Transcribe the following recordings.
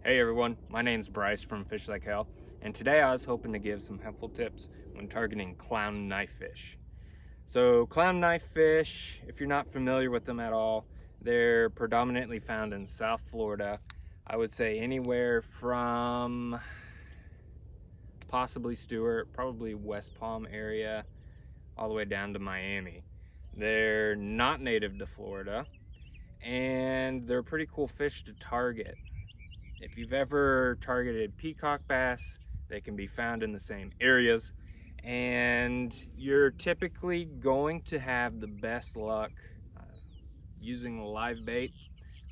Hey everyone, my name's Bryce from Fish Like Hell, and today I was hoping to give some helpful tips when targeting clown knifefish. So clown knifefish, if you're not familiar with them at all, they're predominantly found in South Florida. I would say anywhere from possibly Stewart, probably West Palm area, all the way down to Miami. They're not native to Florida, and they're a pretty cool fish to target. If you've ever targeted peacock bass, they can be found in the same areas, and you're typically going to have the best luck using live bait.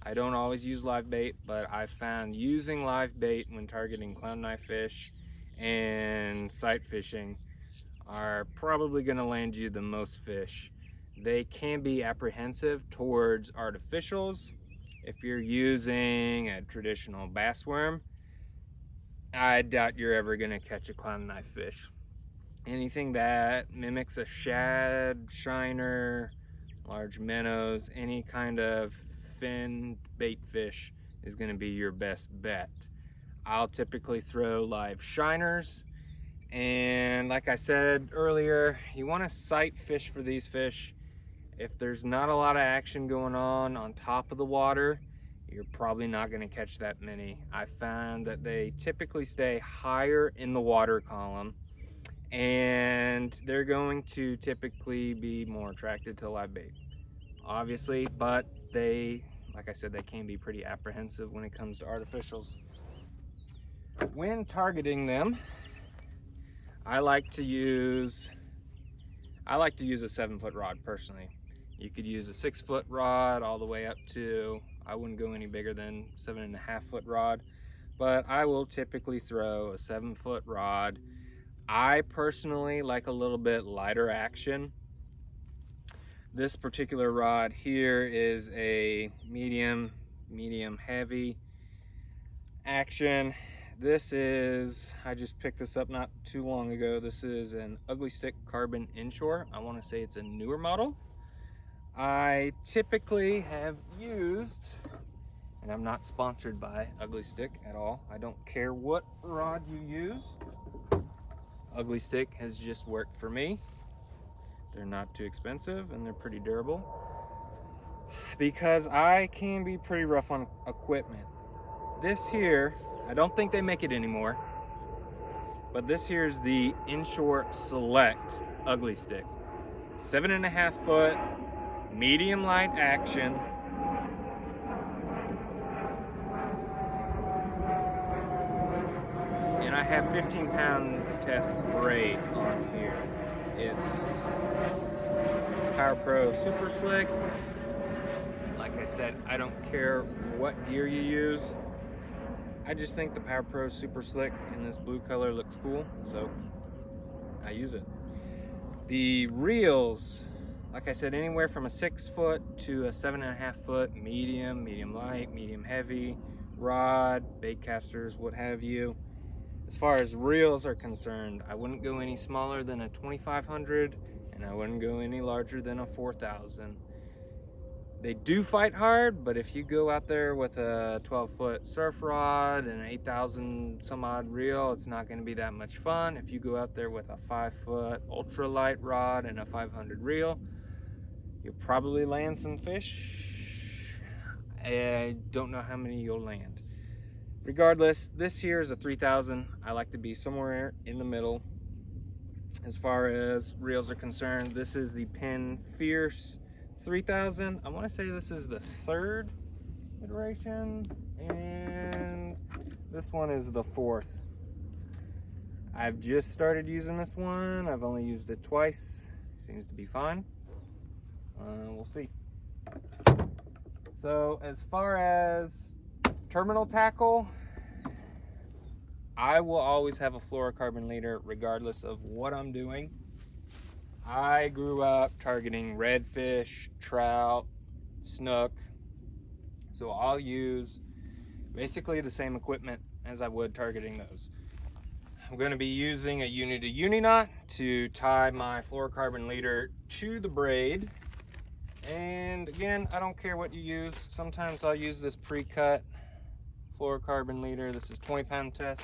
I don't always use live bait, but I've found using live bait when targeting clown knife fish and sight fishing are probably going to land you the most fish. They can be apprehensive towards artificials. If you're using a traditional bass worm, I doubt you're ever going to catch a clown knife fish. Anything that mimics a shad, shiner, large minnows, any kind of fin bait fish is going to be your best bet. I'll typically throw live shiners, and like I said earlier, you want to sight fish for these fish. If there's not a lot of action going on top of the water, you're probably not going to catch that many. I found that they typically stay higher in the water column, and they're going to typically be more attracted to live bait, obviously, but they, like I said, they can be pretty apprehensive when it comes to artificials. When targeting them, I like to use a 7-foot rod personally. You could use a 6-foot rod all the way up to, I wouldn't go any bigger than 7.5-foot rod, but I will typically throw a 7-foot rod. I personally like a little bit lighter action. This particular rod here is a medium heavy action. This is, I just picked this up not too long ago. This is an Ugly Stick Carbon Inshore. I want to say it's a newer model. I typically have used, and I'm not sponsored by Ugly Stick at all. I don't care what rod you use. Ugly Stick has just worked for me. They're not too expensive and they're pretty durable, because I can be pretty rough on equipment. This here, I don't think they make it anymore, but this here is the Inshore Select Ugly Stick. 7.5-foot, medium light action. And I have 15-pound test braid on here. It's Power Pro Super Slick. Like I said, I don't care what gear you use. I just think the Power Pro Super Slick in this blue color looks cool, so I use it. The reels, like I said, anywhere from a 6-foot to a 7.5-foot, medium light, medium heavy, rod, bait casters, what have you. As far as reels are concerned, I wouldn't go any smaller than a 2500, and I wouldn't go any larger than a 4000. They do fight hard, but if you go out there with a 12-foot surf rod and an 8,000 some odd reel, it's not going to be that much fun. If you go out there with a 5-foot ultralight rod and a 500 reel, you'll probably land some fish. I don't know how many you'll land. Regardless, this here is a 3000. I like to be somewhere in the middle. As far as reels are concerned, this is the Penn Fierce 3000. I want to say this is the 3rd iteration, and this one is the 4th. I've just started using this one. I've only used it twice. Seems to be fine. We'll see. So as far as terminal tackle, I will always have a fluorocarbon leader regardless of what I'm doing. I grew up targeting redfish, trout, snook, so I'll use basically the same equipment as I would targeting those. I'm going to be using a uni knot to tie my fluorocarbon leader to the braid. And again, I don't care what you use. Sometimes I'll use this pre-cut fluorocarbon leader. This is 20-pound test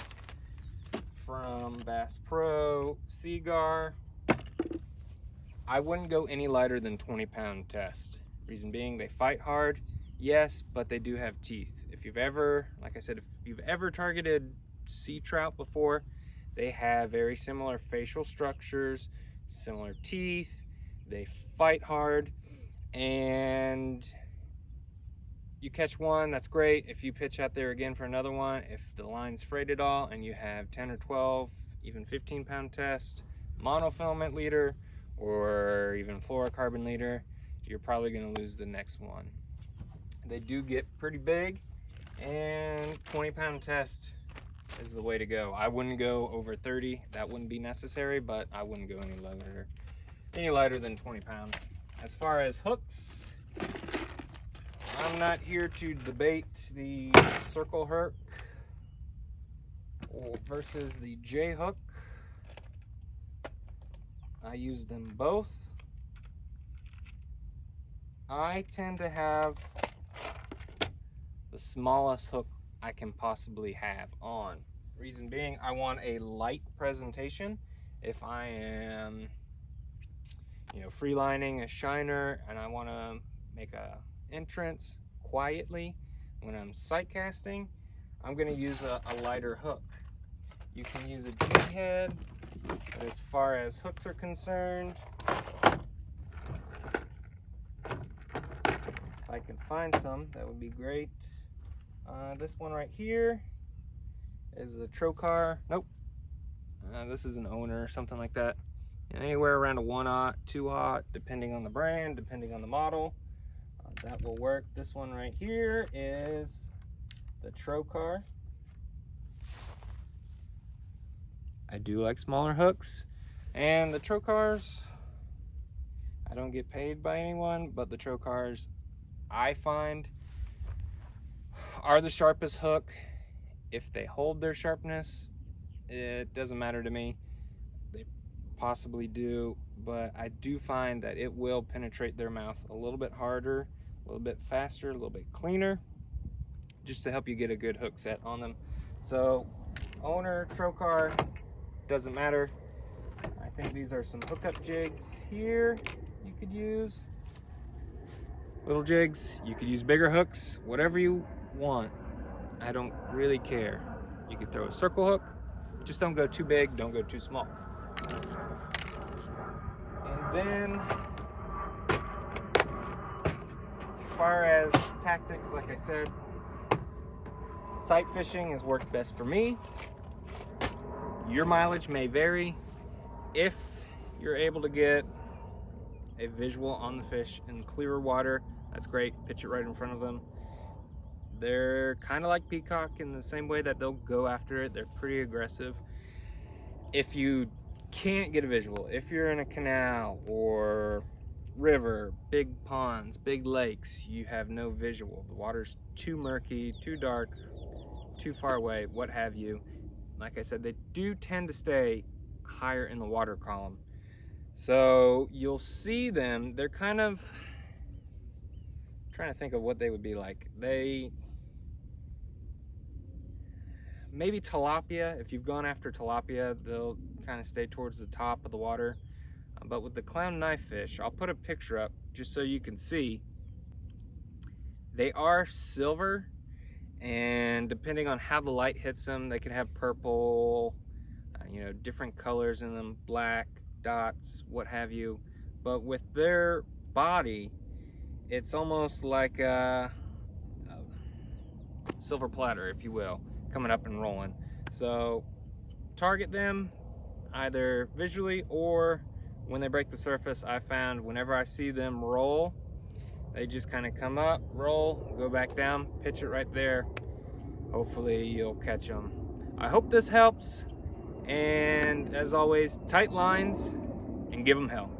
from Bass Pro Seagar. I wouldn't go any lighter than 20-pound test. Reason being, they fight hard, yes, but they do have teeth. If you've ever, like I said, if you've ever targeted sea trout before, they have very similar facial structures, similar teeth, they fight hard, and you catch one, that's great. If you pitch out there again for another one, if the line's frayed at all and you have 10 or 12, even 15-pound test, monofilament leader, or even fluorocarbon leader, you're probably going to lose the next one. They do get pretty big, and 20-pound test is the way to go. I wouldn't go over 30. That wouldn't be necessary, but I wouldn't go any lighter than 20 pound. As far as hooks, I'm not here to debate the circle hook versus the J hook. I use them both. I tend to have the smallest hook I can possibly have on. Reason being, I want a light presentation. If I am, free lining a shiner and I want to make a entrance quietly when I'm sight casting, I'm going to use a lighter hook. You can use a jig head, but as far as hooks are concerned, if I can find some, that would be great. This one right here is a trocar. Nope. This is an owner or something like that. Anywhere around a 1/0, 2/0, depending on the brand, depending on the model. That will work. This one right here is the trocar. I do like smaller hooks, and the trocars, I don't get paid by anyone, but the trocars I find are the sharpest hook. If they hold their sharpness, it doesn't matter to me. They possibly do, but I do find that it will penetrate their mouth a little bit harder, a little bit faster, a little bit cleaner, just to help you get a good hook set on them. So owner, trocar, doesn't matter. I think these are some hookup jigs here you could use. Little jigs, you could use bigger hooks, whatever you want. I don't really care. You could throw a circle hook, just don't go too big, don't go too small. And then, as far as tactics, like I said, sight fishing has worked best for me. Your mileage may vary. If you're able to get a visual on the fish in clearer water, that's great. Pitch it right in front of them. They're kind of like peacock in the same way that they'll go after it. They're pretty aggressive. If you can't get a visual, if you're in a canal or river, big ponds, big lakes, you have no visual. The water's too murky, too dark, too far away, what have you. Like I said, they do tend to stay higher in the water column. So you'll see them, they're kind of, trying to think of what they would be like. Maybe tilapia. If you've gone after tilapia, they'll kind of stay towards the top of the water. But with the clown knifefish, I'll put a picture up just so you can see. They are silver, and depending on how the light hits them, they can have purple, different colors in them, black, dots, what have you. But with their body, it's almost like a silver platter, if you will, coming up and rolling. So target them either visually or when they break the surface. I found whenever I see them roll, they just kind of come up, roll, go back down, pitch it right there. Hopefully you'll catch them. I hope this helps, and as always, tight lines and give them hell.